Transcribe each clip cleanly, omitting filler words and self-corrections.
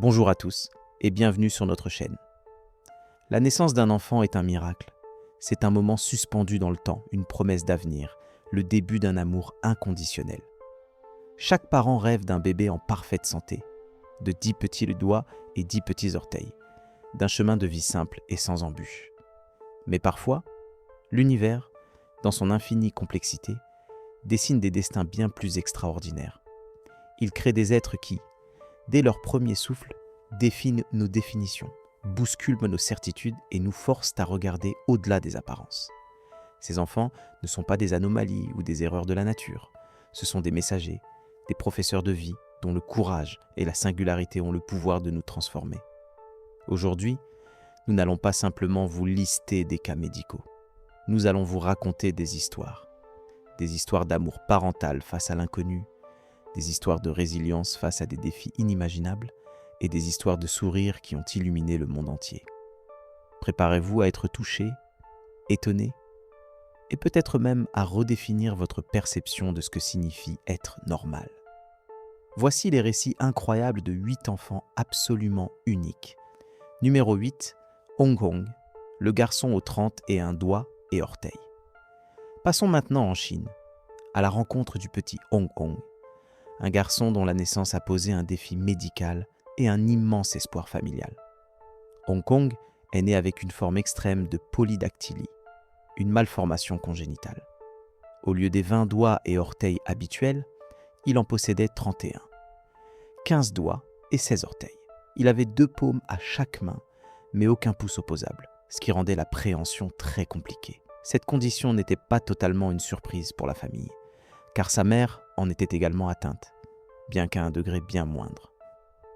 Bonjour à tous et bienvenue sur notre chaîne. La naissance d'un enfant est un miracle. C'est un moment suspendu dans le temps, une promesse d'avenir, le début d'un amour inconditionnel. Chaque parent rêve d'un bébé en parfaite santé, de 10 petits doigts et 10 petits orteils, d'un chemin de vie simple et sans embûches. Mais parfois, l'univers, dans son infinie complexité, dessine des destins bien plus extraordinaires. Il crée des êtres qui, dès leur premier souffle, définent nos définitions, bousculent nos certitudes et nous forcent à regarder au-delà des apparences. Ces enfants ne sont pas des anomalies ou des erreurs de la nature. Ce sont des messagers, des professeurs de vie dont le courage et la singularité ont le pouvoir de nous transformer. Aujourd'hui, nous n'allons pas simplement vous lister des cas médicaux. Nous allons vous raconter des histoires d'amour parental face à l'inconnu, des histoires de résilience face à des défis inimaginables et des histoires de sourires qui ont illuminé le monde entier. Préparez-vous à être touché, étonné et peut-être même à redéfinir votre perception de ce que signifie être normal. Voici les récits incroyables de 8 enfants absolument uniques. Numéro 8, Hong Kong, le garçon aux 30 et un doigt et orteil. Passons maintenant en Chine, à la rencontre du petit Hong Kong, un garçon dont la naissance a posé un défi médical et un immense espoir familial. Hong Kong est né avec une forme extrême de polydactylie, une malformation congénitale. Au lieu des 20 doigts et orteils habituels, il en possédait 31. 15 doigts et 16 orteils. Il avait 2 paumes à chaque main, mais aucun pouce opposable, ce qui rendait la préhension très compliquée. Cette condition n'était pas totalement une surprise pour la famille, car sa mère en était également atteinte, bien qu'à un degré bien moindre.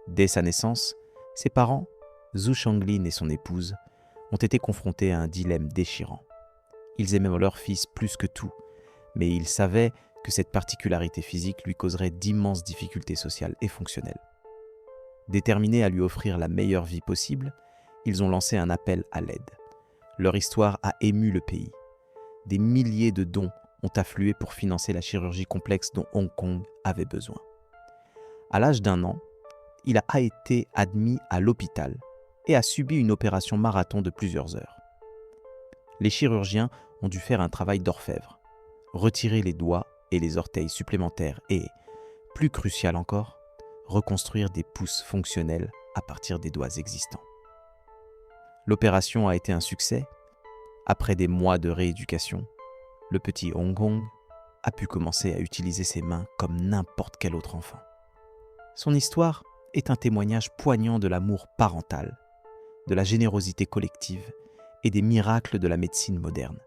Dès sa naissance, ses parents, Zhu Shanglin et son épouse, ont été confrontés à un dilemme déchirant. Ils aimaient leur fils plus que tout, mais ils savaient que cette particularité physique lui causerait d'immenses difficultés sociales et fonctionnelles. Déterminés à lui offrir la meilleure vie possible, ils ont lancé un appel à l'aide. Leur histoire a ému le pays. Des milliers de dons ont afflué pour financer la chirurgie complexe dont Hong Kong avait besoin. À l'âge d'1 an, il a été admis à l'hôpital et a subi une opération marathon de plusieurs heures. Les chirurgiens ont dû faire un travail d'orfèvre, retirer les doigts et les orteils supplémentaires et, plus crucial encore, reconstruire des pouces fonctionnels à partir des doigts existants. L'opération a été un succès. Après des mois de rééducation, le petit Hong Kong a pu commencer à utiliser ses mains comme n'importe quel autre enfant. Son histoire est un témoignage poignant de l'amour parental, de la générosité collective et des miracles de la médecine moderne.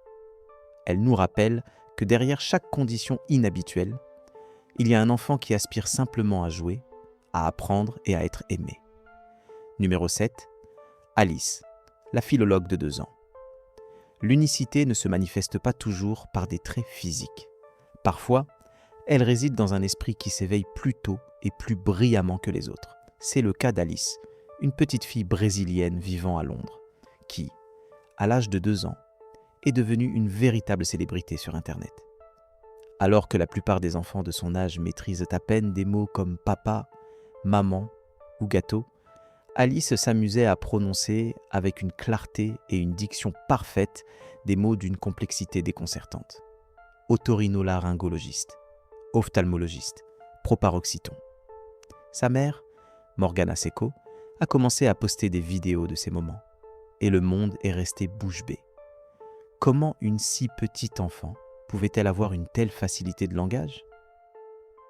Elle nous rappelle que derrière chaque condition inhabituelle, il y a un enfant qui aspire simplement à jouer, à apprendre et à être aimé. Numéro 7, Alice, la philologue de 2 ans. L'unicité ne se manifeste pas toujours par des traits physiques. Parfois, elle réside dans un esprit qui s'éveille plus tôt et plus brillamment que les autres. C'est le cas d'Alice, une petite fille brésilienne vivant à Londres, qui, à l'âge de 2 ans, est devenue une véritable célébrité sur Internet. Alors que la plupart des enfants de son âge maîtrisent à peine des mots comme papa, maman ou gâteau, Alice s'amusait à prononcer avec une clarté et une diction parfaite des mots d'une complexité déconcertante. Otorhinolaryngologiste, ophtalmologiste, proparoxyton. Sa mère, Morgana Seco, a commencé à poster des vidéos de ces moments, et le monde est resté bouche bée. Comment une si petite enfant pouvait-elle avoir une telle facilité de langage ?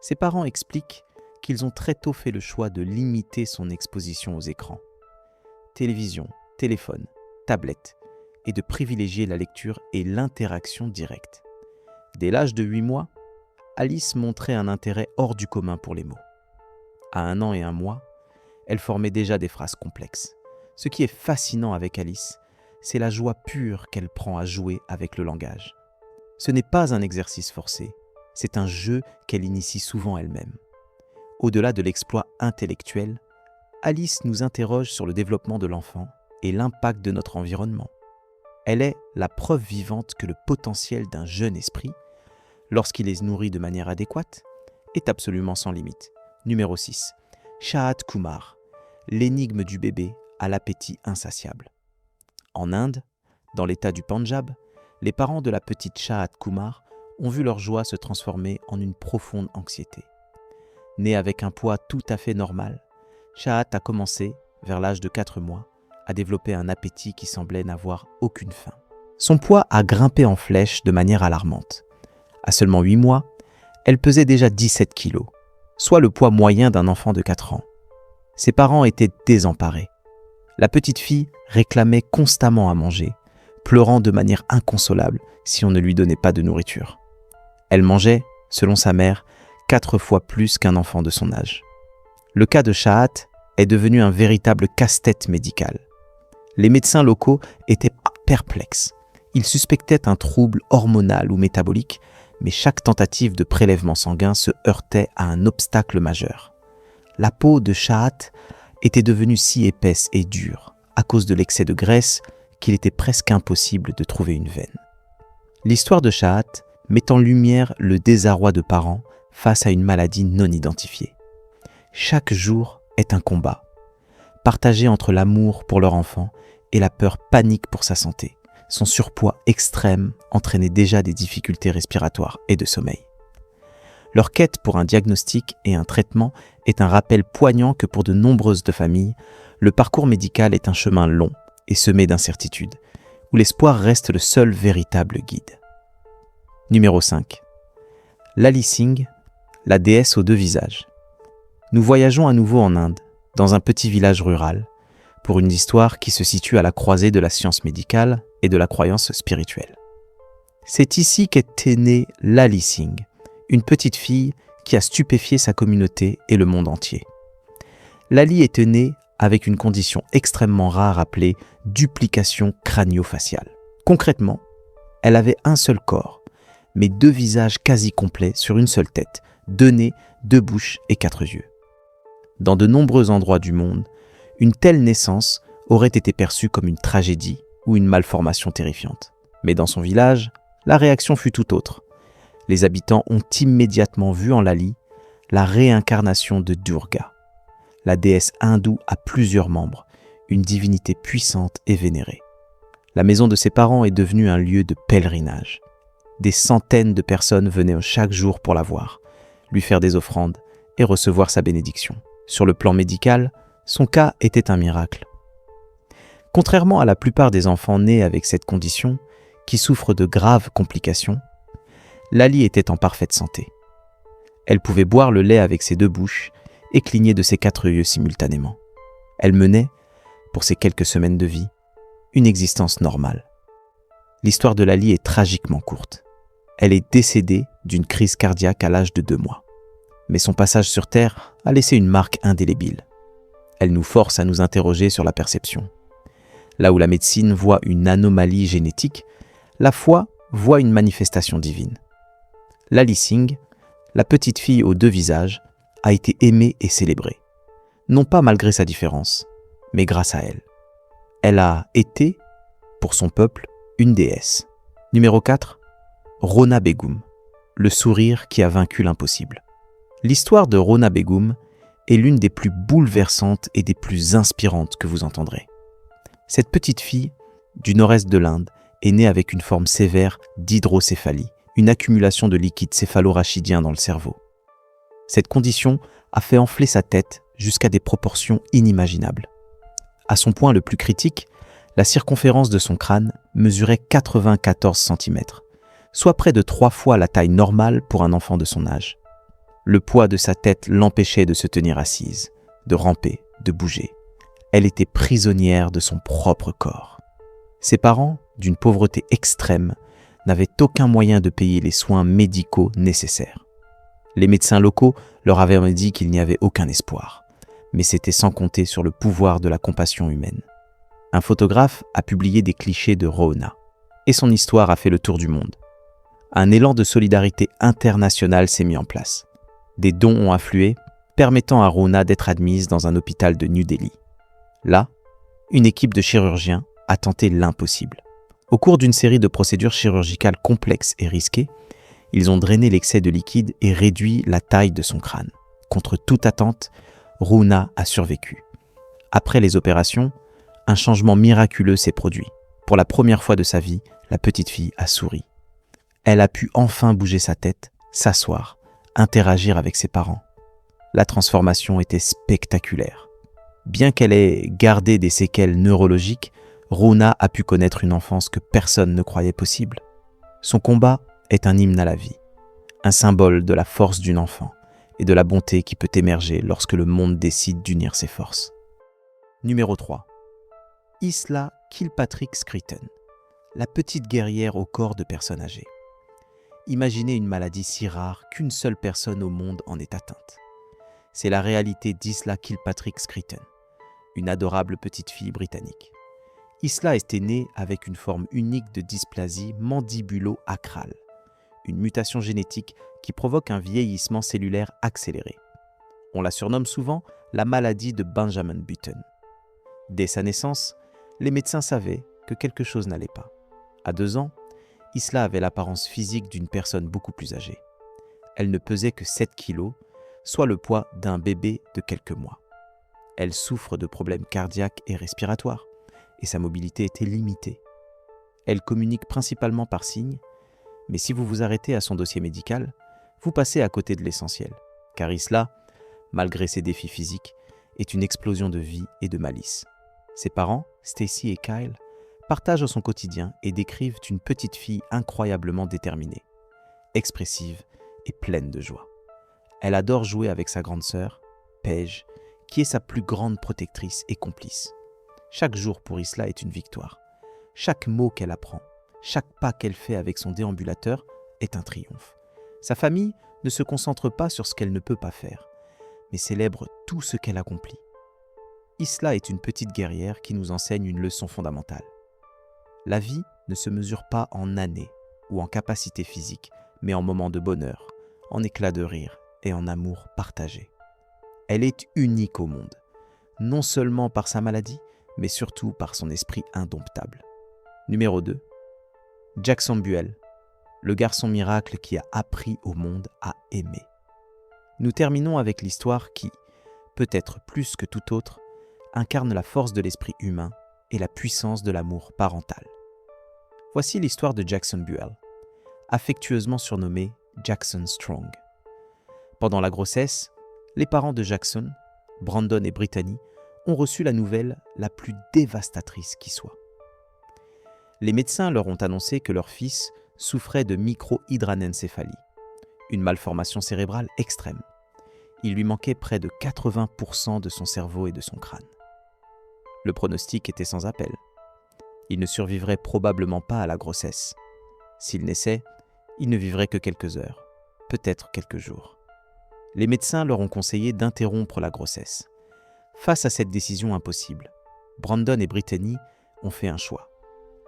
Ses parents expliquent qu'ils ont très tôt fait le choix de limiter son exposition aux écrans, télévision, téléphone, tablette, et de privilégier la lecture et l'interaction directe. Dès l'âge de 8 mois, Alice montrait un intérêt hors du commun pour les mots. À 1 an et 1 mois, elle formait déjà des phrases complexes. Ce qui est fascinant avec Alice, c'est la joie pure qu'elle prend à jouer avec le langage. Ce n'est pas un exercice forcé, c'est un jeu qu'elle initie souvent elle-même. Au-delà de l'exploit intellectuel, Alice nous interroge sur le développement de l'enfant et l'impact de notre environnement. Elle est la preuve vivante que le potentiel d'un jeune esprit, lorsqu'il est nourri de manière adéquate, est absolument sans limite. Numéro 6. Shahad Kumar, l'énigme du bébé à l'appétit insatiable. En Inde, dans l'état du Pendjab, les parents de la petite Chahat Kumar ont vu leur joie se transformer en une profonde anxiété. Née avec un poids tout à fait normal, Chahat a commencé, vers l'âge de 4 mois, à développer un appétit qui semblait n'avoir aucune fin. Son poids a grimpé en flèche de manière alarmante. À seulement 8 mois, elle pesait déjà 17 kilos, soit le poids moyen d'un enfant de 4 ans. Ses parents étaient désemparés. La petite fille réclamait constamment à manger, pleurant de manière inconsolable si on ne lui donnait pas de nourriture. Elle mangeait, selon sa mère, 4 fois plus qu'un enfant de son âge. Le cas de Chahat est devenu un véritable casse-tête médical. Les médecins locaux étaient perplexes. Ils suspectaient un trouble hormonal ou métabolique, mais chaque tentative de prélèvement sanguin se heurtait à un obstacle majeur. La peau de Chahat était devenue si épaisse et dure, à cause de l'excès de graisse, qu'il était presque impossible de trouver une veine. L'histoire de Chahat met en lumière le désarroi de parents face à une maladie non identifiée. Chaque jour est un combat, partagé entre l'amour pour leur enfant et la peur panique pour sa santé. Son surpoids extrême entraînait déjà des difficultés respiratoires et de sommeil. Leur quête pour un diagnostic et un traitement est un rappel poignant que pour de nombreuses familles, le parcours médical est un chemin long et semé d'incertitudes, où l'espoir reste le seul véritable guide. Numéro 5. Lali Singh, la déesse aux 2 visages. Nous voyageons à nouveau en Inde, dans un petit village rural, pour une histoire qui se situe à la croisée de la science médicale et de la croyance spirituelle. C'est ici qu'est née Lali Singh, une petite fille qui a stupéfié sa communauté et le monde entier. Lali était née avec une condition extrêmement rare appelée duplication crânio-faciale. Concrètement, elle avait un seul corps, mais 2 visages quasi complets sur une seule tête, 2 nez, 2 bouches et 4 yeux. Dans de nombreux endroits du monde, une telle naissance aurait été perçue comme une tragédie ou une malformation terrifiante. Mais dans son village, la réaction fut tout autre. Les habitants ont immédiatement vu en Lali la réincarnation de Durga, la déesse hindoue à plusieurs membres, une divinité puissante et vénérée. La maison de ses parents est devenue un lieu de pèlerinage. Des centaines de personnes venaient chaque jour pour la voir, lui faire des offrandes et recevoir sa bénédiction. Sur le plan médical, son cas était un miracle. Contrairement à la plupart des enfants nés avec cette condition, qui souffrent de graves complications, Lali était en parfaite santé. Elle pouvait boire le lait avec ses 2 bouches et cligner de ses 4 yeux simultanément. Elle menait, pour ses quelques semaines de vie, une existence normale. L'histoire de Lali est tragiquement courte. Elle est décédée d'une crise cardiaque à l'âge de 2 mois. Mais son passage sur Terre a laissé une marque indélébile. Elle nous force à nous interroger sur la perception. Là où la médecine voit une anomalie génétique, la foi voit une manifestation divine. Lali Singh, la petite fille aux 2 visages, a été aimée et célébrée. Non pas malgré sa différence, mais grâce à elle. Elle a été, pour son peuple, une déesse. Numéro 4. Rona Begum, le sourire qui a vaincu l'impossible. L'histoire de Rona Begum est l'une des plus bouleversantes et des plus inspirantes que vous entendrez. Cette petite fille, du nord-est de l'Inde, est née avec une forme sévère d'hydrocéphalie, une accumulation de liquide céphalorachidien dans le cerveau. Cette condition a fait enfler sa tête jusqu'à des proportions inimaginables. À son point le plus critique, la circonférence de son crâne mesurait 94 cm, soit près de 3 fois la taille normale pour un enfant de son âge. Le poids de sa tête l'empêchait de se tenir assise, de ramper, de bouger. Elle était prisonnière de son propre corps. Ses parents, d'une pauvreté extrême, n'avaient aucun moyen de payer les soins médicaux nécessaires. Les médecins locaux leur avaient dit qu'il n'y avait aucun espoir, mais c'était sans compter sur le pouvoir de la compassion humaine. Un photographe a publié des clichés de Rona, et son histoire a fait le tour du monde. Un élan de solidarité internationale s'est mis en place. Des dons ont afflué, permettant à Rona d'être admise dans un hôpital de New Delhi. Là, une équipe de chirurgiens a tenté l'impossible. Au cours d'une série de procédures chirurgicales complexes et risquées, ils ont drainé l'excès de liquide et réduit la taille de son crâne. Contre toute attente, Rona a survécu. Après les opérations, un changement miraculeux s'est produit. Pour la première fois de sa vie, la petite fille a souri. Elle a pu enfin bouger sa tête, s'asseoir, interagir avec ses parents. La transformation était spectaculaire. Bien qu'elle ait gardé des séquelles neurologiques, Runa a pu connaître une enfance que personne ne croyait possible. Son combat est un hymne à la vie, un symbole de la force d'une enfant et de la bonté qui peut émerger lorsque le monde décide d'unir ses forces. Numéro 3. Isla Kilpatrick Screeton, la petite guerrière au corps de personnes âgées. Imaginez une maladie si rare qu'une seule personne au monde en est atteinte. C'est la réalité d'Isla Kilpatrick Screeton, une adorable petite fille britannique. Isla était née avec une forme unique de dysplasie mandibulo-acrale, une mutation génétique qui provoque un vieillissement cellulaire accéléré. On la surnomme souvent la maladie de Benjamin Button. Dès sa naissance, les médecins savaient que quelque chose n'allait pas. À 2 ans, Isla avait l'apparence physique d'une personne beaucoup plus âgée. Elle ne pesait que 7 kilos, soit le poids d'un bébé de quelques mois. Elle souffre de problèmes cardiaques et respiratoires, et sa mobilité était limitée. Elle communique principalement par signes, mais si vous vous arrêtez à son dossier médical, vous passez à côté de l'essentiel, car Isla, malgré ses défis physiques, est une explosion de vie et de malice. Ses parents, Stacy et Kyle, partagent son quotidien et décrivent une petite fille incroyablement déterminée, expressive et pleine de joie. Elle adore jouer avec sa grande sœur, Paige, qui est sa plus grande protectrice et complice. Chaque jour pour Isla est une victoire. Chaque mot qu'elle apprend, chaque pas qu'elle fait avec son déambulateur est un triomphe. Sa famille ne se concentre pas sur ce qu'elle ne peut pas faire, mais célèbre tout ce qu'elle accomplit. Isla est une petite guerrière qui nous enseigne une leçon fondamentale. La vie ne se mesure pas en années ou en capacité physique, mais en moments de bonheur, en éclats de rire et en amour partagé. Elle est unique au monde, non seulement par sa maladie, mais surtout par son esprit indomptable. Numéro 2. Jackson Buell, le garçon miracle qui a appris au monde à aimer. Nous terminons avec l'histoire qui, peut-être plus que tout autre, incarne la force de l'esprit humain et la puissance de l'amour parental. Voici l'histoire de Jackson Buell, affectueusement surnommé Jackson Strong. Pendant la grossesse, les parents de Jackson, Brandon et Brittany, ont reçu la nouvelle la plus dévastatrice qui soit. Les médecins leur ont annoncé que leur fils souffrait de microhydranencephalie, une malformation cérébrale extrême. Il lui manquait près de 80% de son cerveau et de son crâne. Le pronostic était sans appel. Il ne survivrait probablement pas à la grossesse. S'il naissait, il ne vivrait que quelques heures, peut-être quelques jours. Les médecins leur ont conseillé d'interrompre la grossesse. Face à cette décision impossible, Brandon et Brittany ont fait un choix.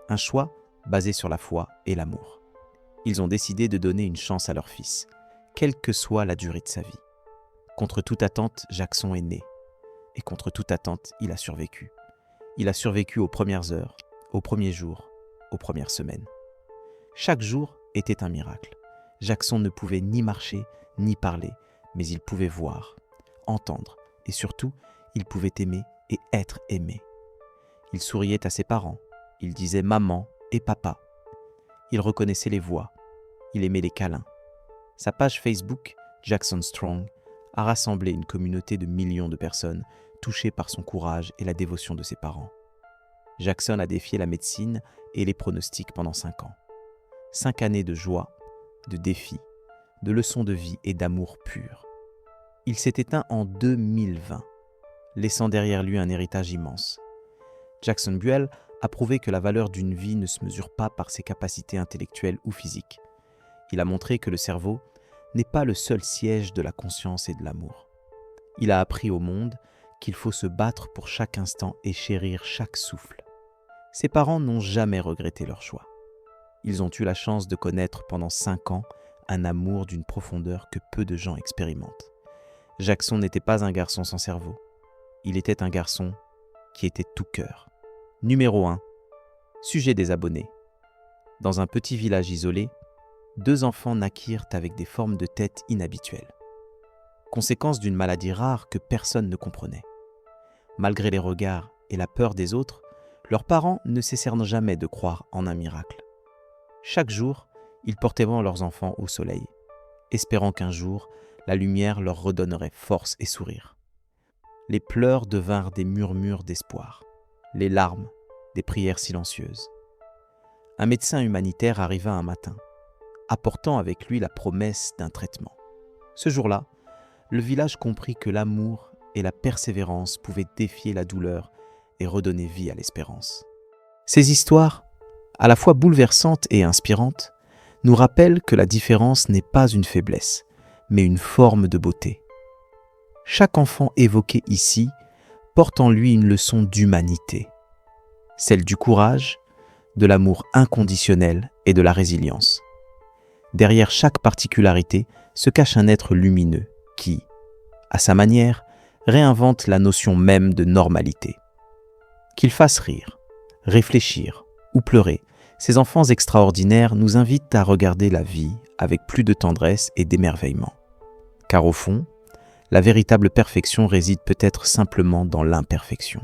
Un choix basé sur la foi et l'amour. Ils ont décidé de donner une chance à leur fils, quelle que soit la durée de sa vie. Contre toute attente, Jackson est né. Et contre toute attente, il a survécu. Il a survécu aux premières heures, aux premiers jours, aux premières semaines. Chaque jour était un miracle. Jackson ne pouvait ni marcher, ni parler, mais il pouvait voir, entendre, et surtout, il pouvait aimer et être aimé. Il souriait à ses parents, il disait maman et papa. Il reconnaissait les voix, il aimait les câlins. Sa page Facebook, Jackson Strong, a rassemblé une communauté de millions de personnes touchées par son courage et la dévotion de ses parents. Jackson a défié la médecine et les pronostics pendant 5 ans. 5 années de joie, de défis, de leçons de vie et d'amour pur. Il s'est éteint en 2020, laissant derrière lui un héritage immense. Jackson Buell a prouvé que la valeur d'une vie ne se mesure pas par ses capacités intellectuelles ou physiques. Il a montré que le cerveau n'est pas le seul siège de la conscience et de l'amour. Il a appris au monde qu'il faut se battre pour chaque instant et chérir chaque souffle. Ses parents n'ont jamais regretté leur choix. Ils ont eu la chance de connaître pendant 5 ans un amour d'une profondeur que peu de gens expérimentent. Jackson n'était pas un garçon sans cerveau. Il était un garçon qui était tout cœur. Numéro 1. Sujet des abonnés. Dans un petit village isolé, 2 enfants naquirent avec des formes de tête inhabituelles. Conséquence d'une maladie rare que personne ne comprenait. Malgré les regards et la peur des autres, leurs parents ne cessèrent jamais de croire en un miracle. Chaque jour, ils portaient leurs enfants au soleil, espérant qu'un jour, la lumière leur redonnerait force et sourire. Les pleurs devinrent des murmures d'espoir, les larmes des prières silencieuses. Un médecin humanitaire arriva un matin, apportant avec lui la promesse d'un traitement. Ce jour-là, le village comprit que l'amour et la persévérance pouvaient défier la douleur et redonner vie à l'espérance. Ces histoires, à la fois bouleversantes et inspirantes, nous rappellent que la différence n'est pas une faiblesse, mais une forme de beauté. Chaque enfant évoqué ici porte en lui une leçon d'humanité, celle du courage, de l'amour inconditionnel et de la résilience. Derrière chaque particularité se cache un être lumineux qui, à sa manière, réinvente la notion même de normalité. Qu'ils fassent rire, réfléchir ou pleurer, ces enfants extraordinaires nous invitent à regarder la vie avec plus de tendresse et d'émerveillement. Car au fond, la véritable perfection réside peut-être simplement dans l'imperfection.